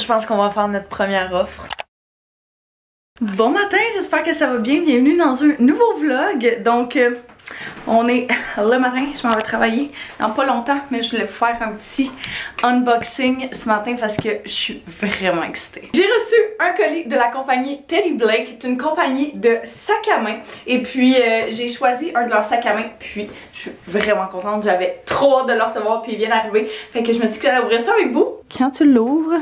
je pense qu'on va faire notre première offre. Bon matin, j'espère que ça va bien. Bienvenue dans un nouveau vlog. Donc, on est le matin, je m'en vais travailler dans pas longtemps, mais je voulais vous faire un petit unboxing ce matin parce que je suis vraiment excitée. J'ai reçu un colis de la compagnie Teddy Blake, qui est une compagnie de sacs à main. Et puis, j'ai choisi un de leurs sacs à main, puis je suis vraiment contente. J'avais trop hâte de le recevoir, puis il vient d'arriver. Fait que je me suis dit que j'allais ouvrir ça avec vous. Quand tu l'ouvres,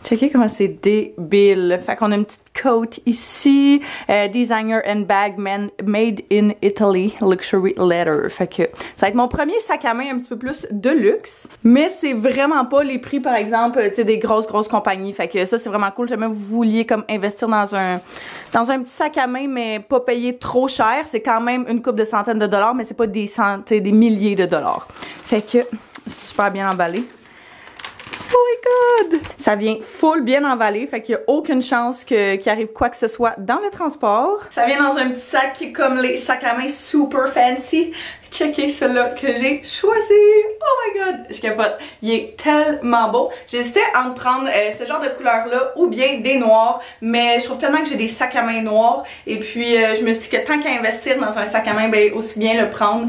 checkez comment c'est débile. Fait qu'on a une petite coat ici. Designer and bag made in Italy. Luxury leather. Fait que ça va être mon premier sac à main un petit peu plus de luxe. Mais c'est vraiment pas les prix, par exemple, tu sais, des grosses compagnies. Fait que ça, c'est vraiment cool. Jamais vous vouliez comme investir dans un petit sac à main, mais pas payer trop cher. C'est quand même une couple de centaines de dollars, mais c'est pas des milliers de dollars. Fait que super bien emballé. Oh my god! Ça vient full bien emballé, fait qu'il n'y a aucune chance qu'il arrive quoi que ce soit dans le transport. Ça vient dans un petit sac qui est comme les sacs à main super fancy. Checkez celui-là que j'ai choisi. Oh my god! Je capote. Il est tellement beau. J'hésitais à en prendre ce genre de couleur-là ou bien des noirs, mais je trouve tellement que j'ai des sacs à main noirs. Et puis, je me suis dit que tant qu'à investir dans un sac à main, ben aussi bien le prendre.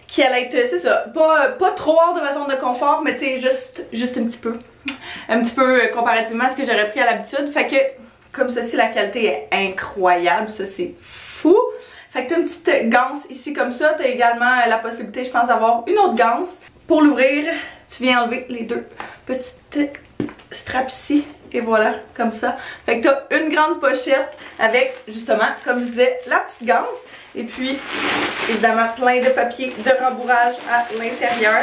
Qui allait être, c'est ça, pas trop hors de ma zone de confort, mais tu sais, juste un petit peu. Un petit peu comparativement à ce que j'aurais pris à l'habitude. Fait que, comme ceci, la qualité est incroyable. Ça, c'est fou. Fait que t'as une petite ganse ici comme ça. T'as également la possibilité, je pense, d'avoir une autre ganse. Pour l'ouvrir, tu viens enlever les deux petites straps ici. Et voilà, comme ça. Fait que t'as une grande pochette avec, justement, comme je disais, la petite ganse. Et puis, évidemment, plein de papier de rembourrage à l'intérieur.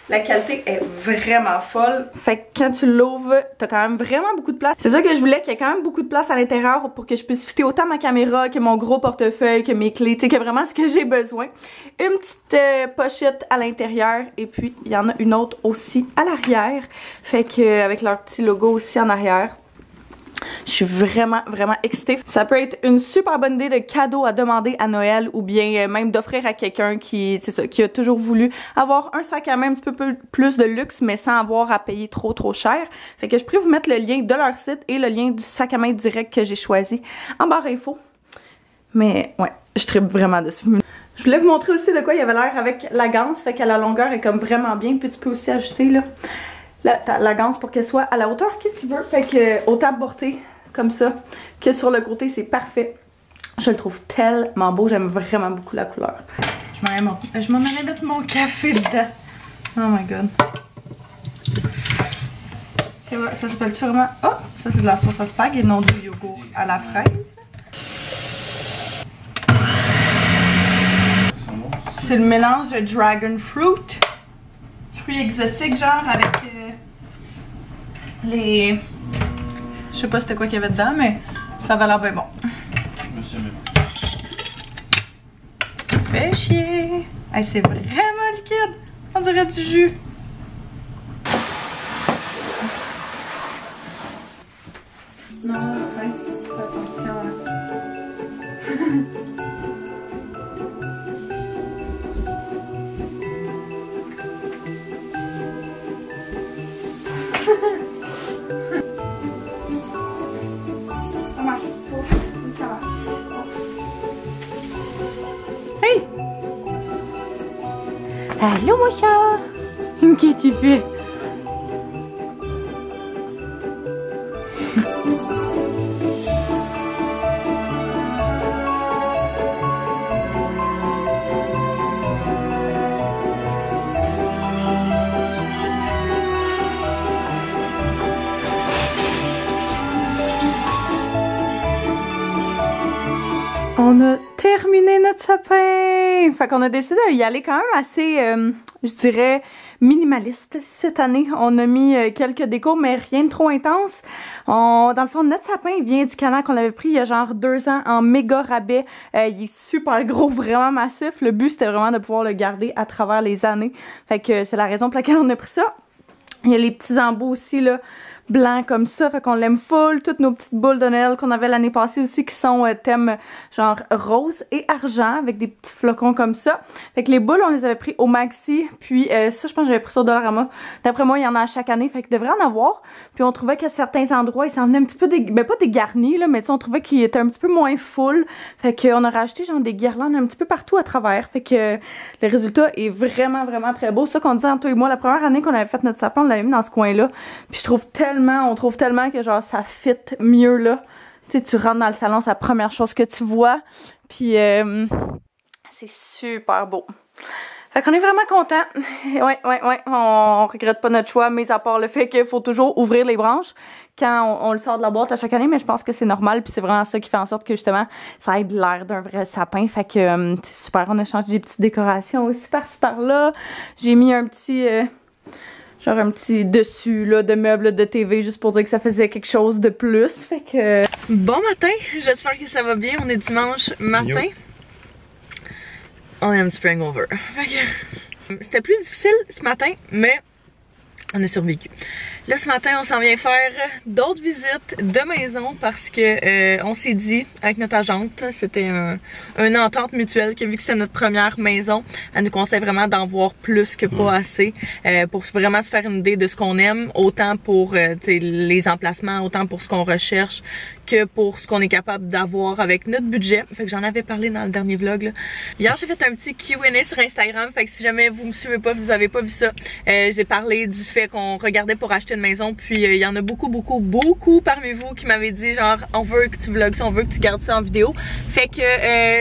La qualité est vraiment folle. Fait que quand tu l'ouvres, t'as quand même vraiment beaucoup de place. C'est ça que je voulais, qu'il y ait quand même beaucoup de place à l'intérieur pour que je puisse fitter autant ma caméra que mon gros portefeuille, que mes clés, tu sais, que vraiment ce que j'ai besoin. Une petite pochette à l'intérieur et puis il y en a une autre aussi à l'arrière. Fait que avec leur petit logo aussi en arrière. Je suis vraiment excitée. Ça peut être une super bonne idée de cadeau à demander à Noël ou bien même d'offrir à quelqu'un qui, c'est ça, qui a toujours voulu avoir un sac à main un petit peu plus de luxe mais sans avoir à payer trop cher. Fait que je pourrais vous mettre le lien de leur site et le lien du sac à main direct que j'ai choisi en barre info. Mais ouais, je tripe vraiment dessus. Je voulais vous montrer aussi de quoi il y avait l'air avec la ganse. Fait qu'à la longueur est comme vraiment bien. Puis tu peux aussi ajouter là la ganse pour qu'elle soit à la hauteur que tu veux. Fait que autant porter comme ça que sur le côté, c'est parfait. Je le trouve tellement beau. J'aime vraiment beaucoup la couleur. Je m'en allais mettre mon café dedans. Oh my god. Ça s'appelle sûrement... Oh! Ça c'est de la sauce à spag et non du yogourt à la fraise. C'est le mélange de dragon fruit. Fruits exotiques genre avec les... Je sais pas c'était quoi qu'il y avait dedans, mais ça va l'air bien bon. Fait chier. Hey, c'est vraiment liquide. On dirait du jus. Non, fais attention. Hey! Allô mon chat! Qu'est-ce que tu fais? On a terminé notre sapin! Fait qu'on a décidé d'y aller quand même assez, je dirais, minimaliste cette année. On a mis quelques décos, mais rien de trop intense. Dans le fond, notre sapin il vient du canal qu'on avait pris il y a genre 2 ans en méga rabais. Il est super gros, vraiment massif. Le but, c'était vraiment de pouvoir le garder à travers les années. Fait que c'est la raison pour laquelle on a pris ça. Il y a les petits embouts aussi là blanc comme ça, fait qu'on l'aime full. Toutes nos petites boules de Noël qu'on avait l'année passée aussi qui sont thème genre rose et argent avec des petits flocons comme ça. Fait que les boules on les avait pris au Maxi, puis ça je pense que j'avais pris ça au Dollarama. D'après moi il y en a à chaque année, fait qu'il devrait en avoir. Puis on trouvait qu'à certains endroits ils s'en venaient un petit peu, ben pas dégarnis là, mais on trouvait qu'il était un petit peu moins full. Fait qu'on a rajouté genre des guirlandes un petit peu partout à travers. Fait que le résultat est vraiment très beau. C'est ça qu'on disait entre toi et moi, la première année qu'on avait fait notre sapin, on l'avait mis dans ce coin-là. Puis on trouve tellement que genre ça fit mieux là. Tu sais, tu rentres dans le salon, c'est la première chose que tu vois. Puis c'est super beau. Fait qu'on est vraiment contents. Ouais. On regrette pas notre choix, mais à part le fait qu'il faut toujours ouvrir les branches quand on le sort de la boîte à chaque année, mais je pense que c'est normal, puis c'est vraiment ça qui fait en sorte que justement ça aide l'air d'un vrai sapin. Fait que c'est super. On a changé des petites décorations aussi par-ci par-là. J'ai mis un petit genre un petit dessus là de meubles de TV juste pour dire que ça faisait quelque chose de plus. Fait que bon matin, j'espère que ça va bien. On est dimanche matin. On est un petit peu hangover. C'était plus difficile ce matin, mais on a survécu. Là, ce matin, on s'en vient faire d'autres visites de maison parce que on s'est dit avec notre agente, c'était une entente mutuelle que vu que c'est notre première maison, elle nous conseille vraiment d'en voir plus que pas assez pour vraiment se faire une idée de ce qu'on aime, autant pour les emplacements, autant pour ce qu'on recherche que pour ce qu'on est capable d'avoir avec notre budget. Fait que j'en avais parlé dans le dernier vlog là. Hier, j'ai fait un petit Q&A sur Instagram, fait que si jamais vous me suivez pas, vous avez pas vu ça, j'ai parlé du fait qu'on regardait pour acheter une maison, puis il y en a beaucoup parmi vous qui m'avaient dit genre on veut que tu vlogues ça, on veut que tu gardes ça en vidéo. Fait que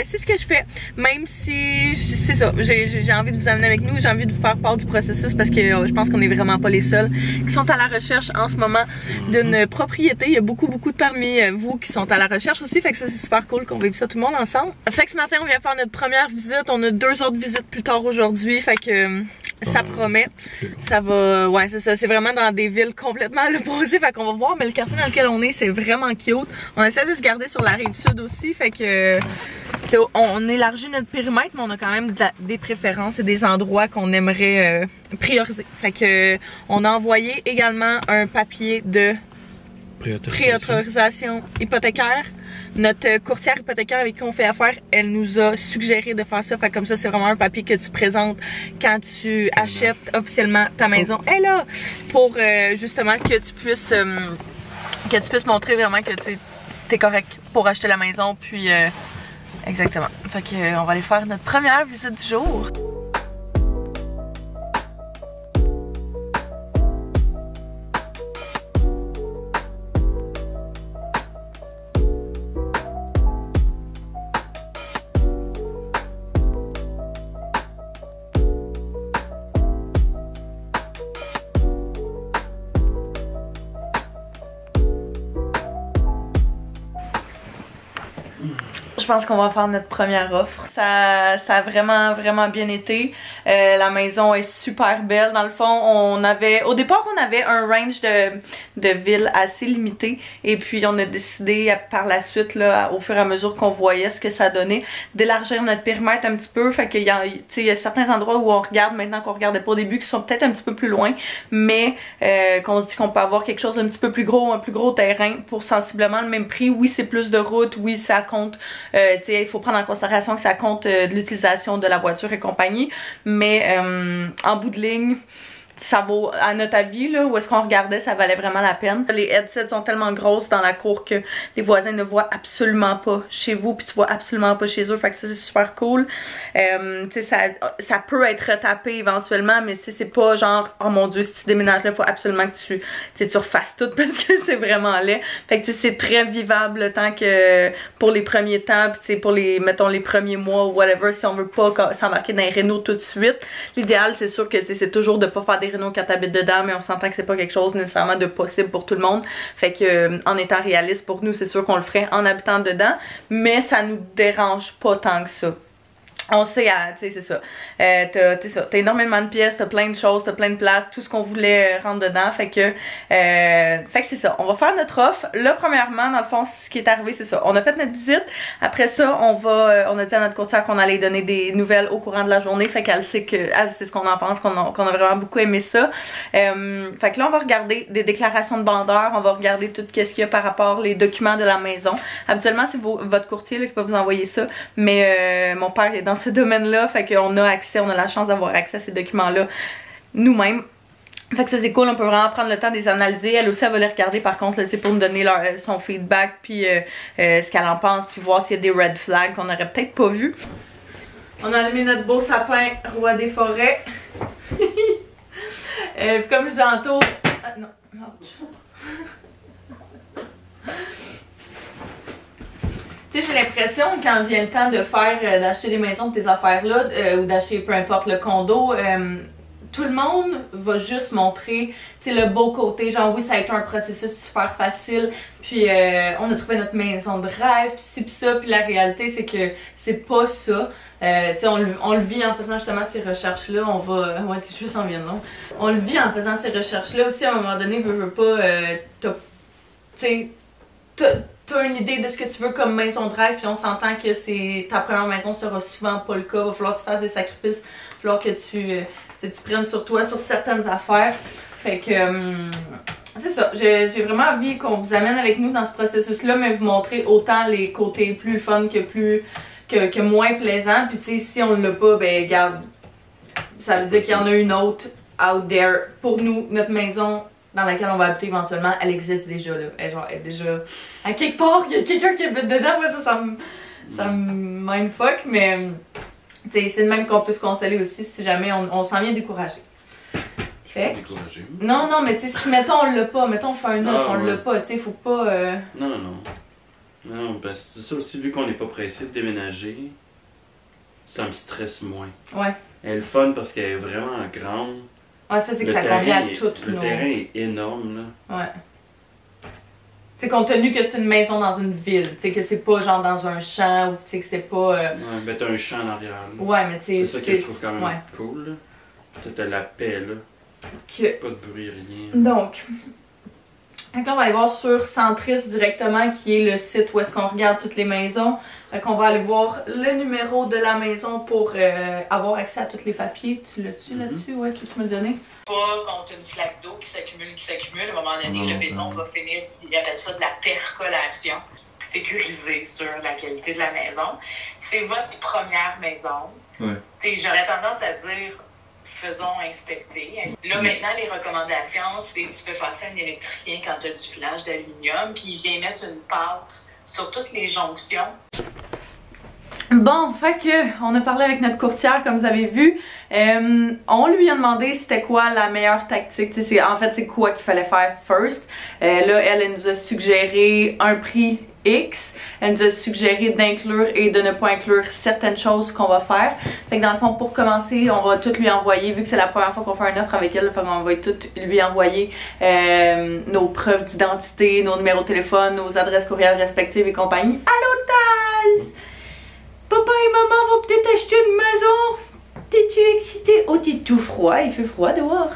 c'est ce que je fais, même si c'est ça, j'ai envie de vous amener avec nous, j'ai envie de vous faire part du processus parce que je pense qu'on est vraiment pas les seuls qui sont à la recherche en ce moment d'une propriété. Il y a beaucoup de parmi vous qui sont à la recherche aussi, fait que ça c'est super cool qu'on vive ça tout le monde ensemble. Fait que ce matin on vient faire notre première visite, on a 2 autres visites plus tard aujourd'hui, fait que ça promet, ça va, ouais c'est ça, c'est vraiment dans des villes complètement à l'opposé, fait qu'on va voir, mais le quartier dans lequel on est c'est vraiment cute. On essaie de se garder sur la rive sud aussi, fait que on élargit notre périmètre, mais on a quand même des préférences et des endroits qu'on aimerait prioriser. Fait que on a envoyé également un papier de préautorisation hypothécaire. Notre courtière hypothécaire avec qui on fait affaire, elle nous a suggéré de faire ça. Fait comme ça, c'est vraiment un papier que tu présentes quand tu achètes officiellement ta maison. Et là, pour justement que tu puisses montrer vraiment que tu es correct pour acheter la maison. Puis exactement. Fait que on va aller faire notre première visite du jour. Je pense qu'on va faire notre première offre. Ça a vraiment bien été. La maison est super belle. Dans le fond, au départ, on avait un range de villes assez limité. Et puis, on a décidé par la suite, là, au fur et à mesure qu'on voyait ce que ça donnait, d'élargir notre périmètre un petit peu. Fait qu'il y a certains endroits où on regarde maintenant qu'on regardait pas au début qui sont peut-être un petit peu plus loin. Mais qu'on se dit qu'on peut avoir quelque chose d'un petit peu plus gros, un plus gros terrain pour sensiblement le même prix. Oui, c'est plus de route. Oui, ça compte. Il faut prendre en considération que ça compte de l'utilisation de la voiture et compagnie, mais en bout de ligne, ça vaut, à notre avis, là, où est-ce qu'on regardait, ça valait vraiment la peine. Les headsets sont tellement grosses dans la cour que les voisins ne voient absolument pas chez vous, puis tu vois absolument pas chez eux, fait que ça c'est super cool. Ça peut être retapé éventuellement, mais c'est pas genre, oh mon dieu, si tu déménages là, il faut absolument que tu refasses tout parce que c'est vraiment laid. Fait que c'est très vivable le temps que pour les premiers temps, puis pour mettons les premiers mois ou whatever, si on veut pas s'embarquer dans les rénaux tout de suite. L'idéal c'est sûr que c'est toujours de pas faire des rénaux quand t'habites dedans, mais on s'entend que c'est pas quelque chose nécessairement de possible pour tout le monde. Fait que en étant réaliste pour nous, c'est sûr qu'on le ferait en habitant dedans, mais ça nous dérange pas tant que ça. On sait, tu sais, c'est ça. T'as énormément de pièces, t'as plein de choses, t'as plein de places, tout ce qu'on voulait rentrer dedans. Fait que c'est ça. On va faire notre offre. Là, premièrement, dans le fond, ce qui est arrivé, c'est ça. On a fait notre visite. Après ça, on a dit à notre courtière qu'on allait donner des nouvelles au courant de la journée. Fait qu'elle sait ce qu'on en pense, qu'on a vraiment beaucoup aimé ça. Fait que là, on va regarder des déclarations de vendeurs. On va regarder tout ce qu'il y a par rapport les documents de la maison. Habituellement, c'est votre courtier là, qui va vous envoyer ça. Mais mon père est dans ce domaine-là, fait qu'on a accès, on a la chance d'avoir accès à ces documents-là nous-mêmes. Fait que ça c'est cool, on peut vraiment prendre le temps de les analyser. Elle aussi, elle va les regarder par contre là, pour nous donner son feedback, puis ce qu'elle en pense, puis voir s'il y a des red flags qu'on aurait peut-être pas vu. On a allumé notre beau sapin roi des forêts. Puis comme je disais tantôt... Ah, non, tu sais, j'ai l'impression quand vient le temps de faire, d'acheter des maisons de tes affaires là, ou d'acheter peu importe le condo, tout le monde va juste montrer, tu sais, le beau côté. Genre oui, ça a été un processus super facile, puis on a trouvé notre maison de rêve, puis ci pis ça, puis la réalité c'est que c'est pas ça. Tu sais, on le vit en faisant justement ces recherches-là. On va, ouais, tes cheveux s'en viennent, non? On le vit en faisant ces recherches-là aussi. À un moment donné, veux pas, tu sais, t'as une idée de ce que tu veux comme maison de rêve, puis on s'entend que ta première maison sera souvent pas le cas. Va falloir que tu fasses des sacrifices, va falloir que tu prennes sur toi sur certaines affaires. Fait que c'est ça, j'ai vraiment envie qu'on vous amène avec nous dans ce processus-là, mais vous montrer autant les côtés plus fun que moins plaisants. Puis tu sais, si on l'a pas, ben regarde, ça veut dire qu'il y en a une autre out there. Pour nous, notre maison dans laquelle on va habiter éventuellement, elle existe déjà là. Elle est déjà à quelque part, il y a quelqu'un qui habite dedans. Moi ça me mindfuck, mais c'est de même qu'on peut se consoler aussi si jamais on s'en vient découragé. Fait. Découragé. Non, mais tu sais, si mettons on l'a pas, mettons on fait un offre, on l'a pas, tu sais, faut pas. Non, ben c'est ça aussi, vu qu'on n'est pas pressé de déménager, ça me stresse moins. Ouais. Elle est le fun parce qu'elle est vraiment grande. Ouais, ça c'est que ça convient à tout. Le terrain est énorme là. Ouais. C'est compte tenu que c'est une maison dans une ville, tu sais, que c'est pas genre dans un champ ou tu sais que c'est pas. Ouais, ben t'as un champ en arrière. Là. Ouais, mais tu sais. C'est ça que je trouve quand même cool là. T'as la paix là. Pas de bruit, rien. Donc, on va aller voir sur Centris directement, qui est le site où est-ce qu'on regarde toutes les maisons. Fait qu'on va aller voir le numéro de la maison pour avoir accès à tous les papiers. Tu l'as-tu là-dessus? Ouais, tu peux me le donner? Pas contre une flaque d'eau qui s'accumule. À un moment donné, le béton va finir, ils appellent ça de la percolation, sécurisée sur la qualité de la maison. C'est votre première maison. Ouais. J'aurais tendance à dire, faisons inspecter. Là, maintenant, les recommandations, c'est que tu peux passer un électricien quand tu as du filage d'aluminium, puis il vient mettre une pâte sur toutes les jonctions. Bon, fait que on a parlé avec notre courtière, comme vous avez vu. On lui a demandé c'était quoi la meilleure tactique. En fait, c'est quoi qu'il fallait faire first. Là, elle nous a suggéré un prix X. Elle nous a suggéré d'inclure et de ne pas inclure certaines choses qu'on va faire. Fait que dans le fond, pour commencer, on va tout lui envoyer, vu que c'est la première fois qu'on fait une offre avec elle, on va tout lui envoyer nos preuves d'identité, nos numéros de téléphone, nos adresses courriel respectives et compagnie. Allô, Taz! Papa et maman vont peut-être acheter une maison. T'es-tu excitée? Oh, t'es tout froid, il fait froid dehors.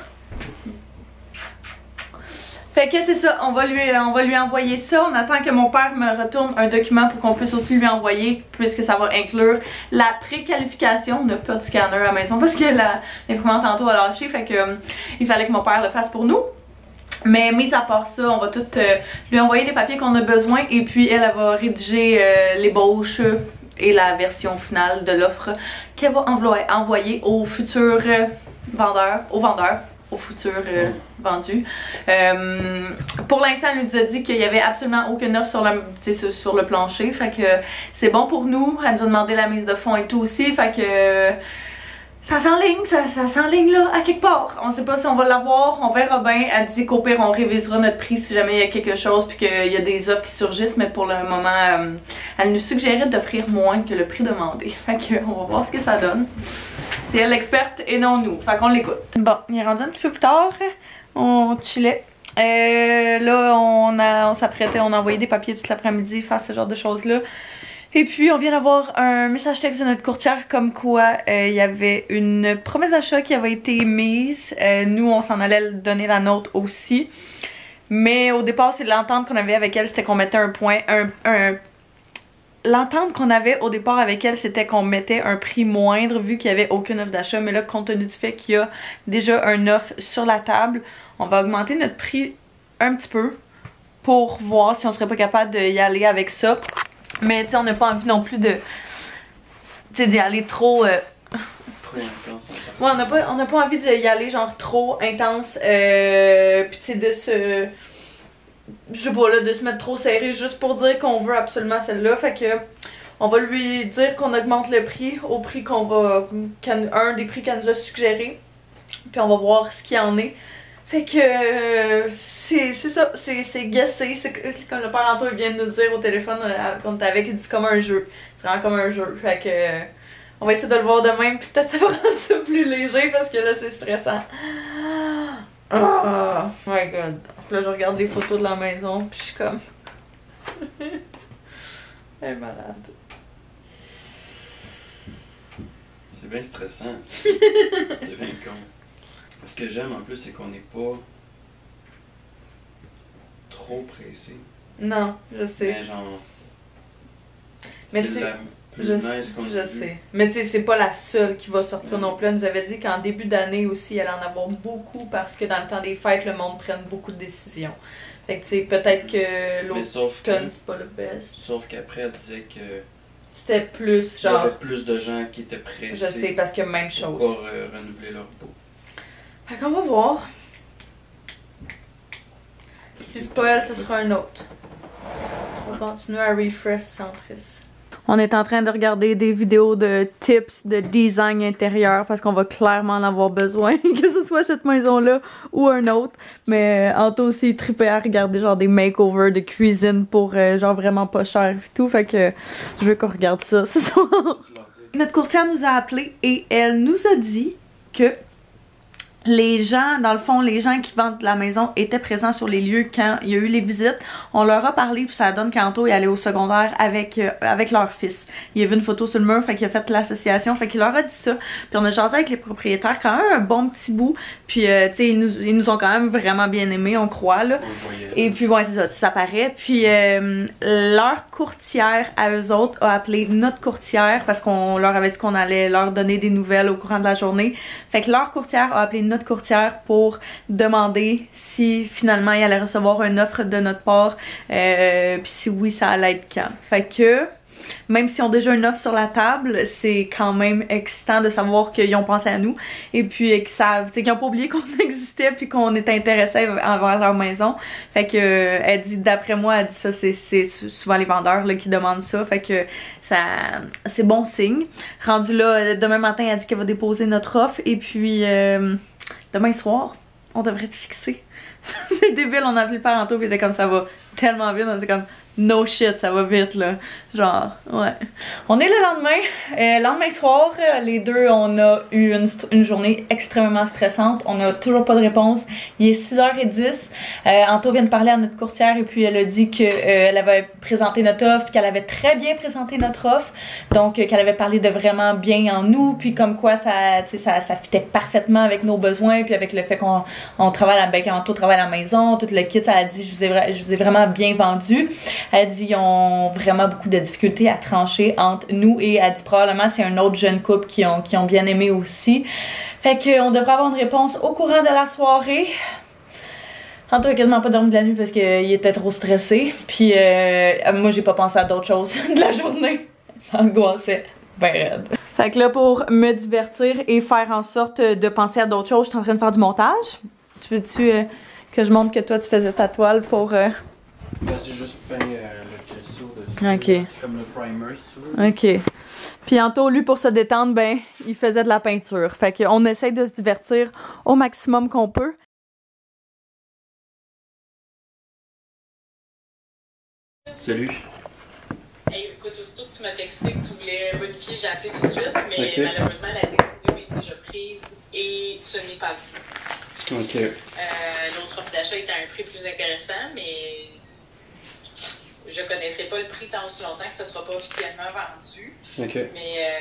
Fait que c'est ça, on va lui envoyer ça. On attend que mon père me retourne un document pour qu'on puisse aussi lui envoyer, puisque ça va inclure la préqualification. On n'a pas de scanner à la maison parce que l'imprimante tantôt a lâché, fait que il fallait que mon père le fasse pour nous. Mais mis à part ça, on va tout lui envoyer les papiers qu'on a besoin, et puis elle va rédiger l'ébauche et la version finale de l'offre qu'elle va envoyer aux futurs vendeurs, aux futurs vendus. Pour l'instant, elle nous a dit qu'il n'y avait absolument aucune offre sur le plancher, fait que c'est bon pour nous. Elle nous a demandé la mise de fonds et tout aussi, fait que ça s'enligne, ça s'enligne là, à quelque part. On sait pas si on va l'avoir, on verra bien. Elle dit qu'au pire, on révisera notre prix si jamais il y a quelque chose, puis qu'il y a des offres qui surgissent, mais pour le moment, elle nous suggérait d'offrir moins que le prix demandé. Fait que on va voir ce que ça donne. C'est elle l'experte et non nous, fait qu'on l'écoute. Bon, il est rendu un petit peu plus tard, on chillait. Là, on s'apprêtait, on a envoyé des papiers toute l'après-midi, faire ce genre de choses-là. Et puis on vient d'avoir un message texte de notre courtière comme quoi il y avait une promesse d'achat qui avait été mise. Nous on s'en allait donner la nôtre aussi. Mais au départ c'est l'entente qu'on avait avec elle, c'était qu'on mettait un point, l'entente qu'on avait au départ avec elle, c'était qu'on mettait un prix moindre vu qu'il n'y avait aucune offre d'achat. Mais là, compte tenu du fait qu'il y a déjà un offre sur la table, on va augmenter notre prix un petit peu pour voir si on serait pas capable d'y aller avec ça. Mais tu sais, on n'a pas envie non plus de, tu sais, d'y aller trop... Trop intense. Ouais, on n'a pas envie d'y aller genre trop intense. Puis tu sais, de se... Je sais pas là, de se mettre trop serré juste pour dire qu'on veut absolument celle-là. Fait que on va lui dire qu'on augmente le prix au prix qu'on va... un des prix qu'elle nous a suggéré. Puis on va voir ce qu'il y en est. Fait que c'est ça, c'est guessé, c'est comme le père Antoine vient de nous dire au téléphone qu'on était avec, il dit c'est comme un jeu. C'est vraiment comme un jeu. Fait que on va essayer de le voir demain, puis peut-être ça va rendre ça plus léger parce que là c'est stressant. Oh my god. Puis là je regarde des photos de la maison, puis je suis comme... Elle est malade. C'est bien stressant. C'est bien con. Ce que j'aime en plus, c'est qu'on n'est pas trop pressé. Non, je sais. Mais genre, c'est la plus nice qu'on a Je sais. Mais tu sais, c'est pas la seule qui va sortir non plus. Elle nous avait dit qu'en début d'année aussi, elle en avoir beaucoup parce que dans le temps des fêtes, le monde prenne beaucoup de décisions. Fait que tu sais, peut-être que l'automne, c'est pas le best. Sauf qu'après, elle disait que c'était plus genre... il y avait plus de gens qui étaient pressés. Je sais, parce que même chose. Pour renouveler leur peau. Fait qu'on va voir. Si c'est pas elle, ce sera un autre. On va continuer à refresh Centris. On est en train de regarder des vidéos de tips de design intérieur parce qu'on va clairement en avoir besoin, que ce soit cette maison-là ou un autre. Mais Anto aussi trippait à regarder genre des makeovers de cuisine pour genre vraiment pas cher et tout. Fait que je veux qu'on regarde ça ce soir. Notre courtière nous a appelé et elle nous a dit que les gens, dans le fond, les gens qui vendent la maison étaient présents sur les lieux quand il y a eu les visites. On leur a parlé, puis ça donne qu'Anto est allé au secondaire avec leur fils. Il a vu une photo sur le mur, fait qu'il a fait l'association, fait qu'il leur a dit ça. Puis on a jasé avec les propriétaires quand même un bon petit bout. Puis, tu sais, ils nous ont quand même vraiment bien aimés, on croit, là. Et puis, bon, c'est ça, ça paraît. Puis, leur courtière à eux autres a appelé notre courtière parce qu'on leur avait dit qu'on allait leur donner des nouvelles au courant de la journée. Fait que leur courtière a appelé notre courtière pour demander si finalement il allait recevoir une offre de notre part, puis si oui, ça allait être quand. Fait que même s'ils ont déjà une offre sur la table, c'est quand même excitant de savoir qu'ils ont pensé à nous et puis qu'ils savent, qu'ils n'ont pas oublié qu'on existait puis qu'on était intéressé envers leur maison. Fait que elle dit, d'après moi, elle dit ça, c'est souvent les vendeurs là, qui demandent ça. Fait que ça, c'est bon signe. Rendu là, demain matin, elle dit qu'elle va déposer notre offre et puis demain soir, on devrait être fixé. C'est débile, on a appelé le père Anto puis il était comme ça va tellement vite, on était comme no shit, ça va vite là. Genre, ouais. On est le lendemain. Lendemain soir, les deux, on a eu une journée extrêmement stressante. On n'a toujours pas de réponse. Il est 6h10. Anto vient de parler à notre courtière et puis elle a dit qu'elle avait présenté notre offre, qu'elle avait très bien présenté notre offre. Donc, qu'elle avait parlé de vraiment bien en nous, puis comme quoi ça fitait parfaitement avec nos besoins, puis avec le fait qu'on travaille à qu'Anto travaille à la maison, tout le kit, elle a dit, je vous ai vraiment bien vendu. Elle dit ils ont vraiment beaucoup de difficultés à trancher entre nous et elle dit probablement c'est un autre jeune couple qui ont bien aimé aussi. Fait qu'on devrait avoir une réponse au courant de la soirée. Anto a quasiment pas dormi de la nuit parce qu'il était trop stressé. Puis moi j'ai pas pensé à d'autres choses de la journée. J'angoissais ben raide. Fait que là pour me divertir et faire en sorte de penser à d'autres choses, je suis en train de faire du montage. Tu veux-tu que je montre que toi tu faisais ta toile pour... J'ai juste peint le gesso dessus. Ok. C'est comme le primer, si tu veux. Ok. Puis Anto, lui, pour se détendre, ben, il faisait de la peinture. Fait qu'on essaye de se divertir au maximum qu'on peut. Salut. Hey, écoute, aussitôt que tu m'as texté que tu voulais bonifier, j'ai appelé tout de suite, mais malheureusement, la décision est déjà prise et ce n'est pas vu. Ok. L'autre offre d'achat était à un prix plus intéressant, mais je connaîtrai pas le prix tant aussi longtemps que ça sera pas officiellement vendu. OK. Mais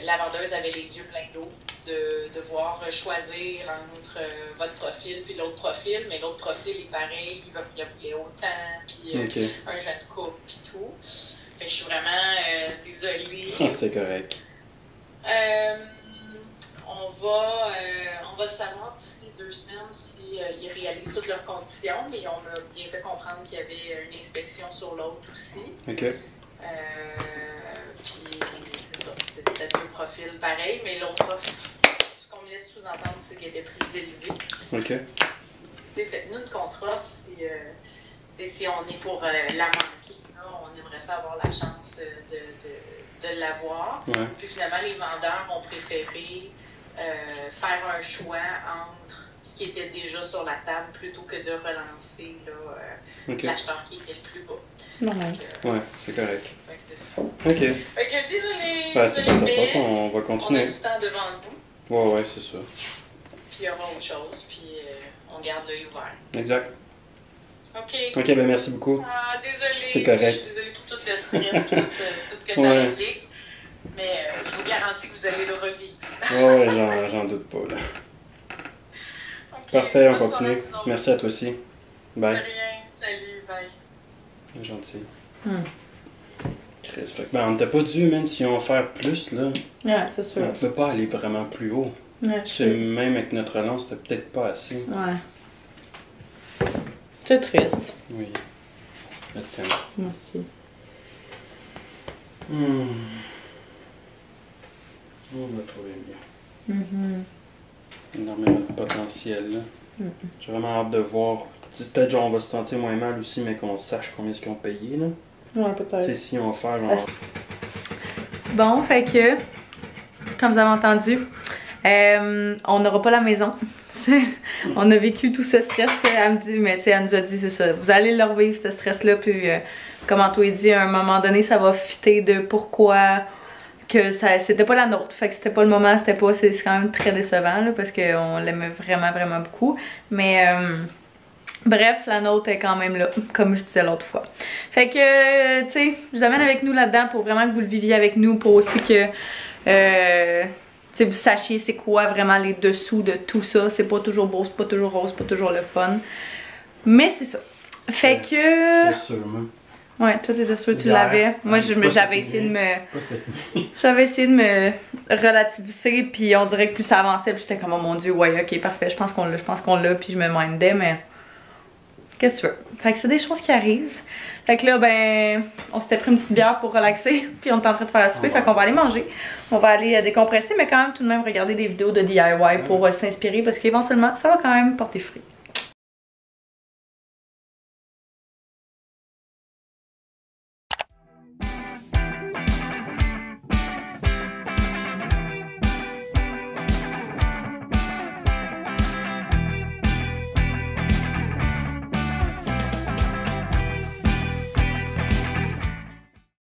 la vendeuse avait les yeux pleins d'eau de devoir choisir entre votre profil puis l'autre profil, mais l'autre profil est pareil, il voulait autant, puis un jeune couple, puis tout. Fait que je suis vraiment désolée. Ah, c'est correct. On va le savoir d'ici 2 semaines si ils réalisent toutes leurs conditions, mais on m'a bien fait comprendre qu'il y avait une inspection sur l'autre aussi. OK. Puis c'est ça, c'était 2 profils pareils, mais l'autre offre, ce qu'on me laisse sous-entendre, c'est qu'elle était plus élevée. OK. Fait que nous, une contre-offre, si on est pour la manquer, là, on aimerait ça avoir la chance de l'avoir. Ouais. Puis finalement, les vendeurs ont préféré faire un choix entre ce qui était déjà sur la table plutôt que de relancer l'acheteur qui était le plus bas. Ouais, c'est correct. Fait que c'est ça. OK. Fait que désolé. Ben, c'est pas ta faute, on va continuer. On a du temps devant nous. Ouais, c'est ça. Puis il y aura autre chose, puis on garde l'œil ouvert. Exact. OK. OK, ben merci beaucoup. Ah, désolé. C'est correct. Je suis désolée pour tout le stress, tout ce que ça implique. Mais je vous garantis que vous allez le revivre. Ouais, j'en doute pas, là. Okay, parfait, on bonne continue. soirée, Merci à toi aussi. Bye. De rien. Salut, bye. Gentil. Chris, fait que, ben, on t'a pas dû, même si on faire plus, là. Ouais, c'est sûr. On pouvait pas aller vraiment plus haut. Ouais, C'est même avec notre relance, c'était peut-être pas assez. Ouais. C'est triste. Oui. Attends. Merci. On va trouver mieux. Énormément de potentiel, là. J'ai vraiment hâte de voir. Peut-être genre on va se sentir moins mal aussi, mais qu'on sache combien est-ce qu'ils ont payé, là. Ouais, peut-être. Tu sais, si on fait genre... Bon, fait que, comme vous avez entendu, on n'aura pas la maison. On a vécu tout ce stress. Elle me dit, mais tu sais, elle nous a dit, c'est ça, vous allez le revivre, ce stress-là, puis comme Anto dit, à un moment donné, ça va fitter de pourquoi que ça c'était pas la nôtre. Fait que c'était pas le moment, c'était pas, c'est quand même très décevant, là, parce qu'on l'aimait vraiment, vraiment beaucoup. Mais... bref, la nôtre est quand même là, comme je disais l'autre fois. Fait que, tu sais, je vous amène avec nous là-dedans pour vraiment que vous le viviez avec nous, pour aussi que, tu sais, vous sachiez c'est quoi vraiment les dessous de tout ça. C'est pas toujours beau, c'est pas toujours rose, c'est pas toujours le fun. Mais c'est ça. Fait que... Sûrement. Ouais, toi t'étais sûr que tu l'avais. Moi, j'avais essayé de me... J'avais essayé de me relativiser, puis on dirait que plus ça avançait, puis j'étais comme, oh mon dieu, ouais, ok, parfait, je pense qu'on l'a, puis je me mindais, mais... Qu'est-ce que tu veux? Fait que c'est des choses qui arrivent. Fait que là, ben, on s'était pris une petite bière pour relaxer, puis on est en train de faire la souper, fait qu'on va aller manger. On va aller décompresser, mais quand même tout de même regarder des vidéos de DIY pour s'inspirer, parce qu'éventuellement, ça va quand même porter fruit.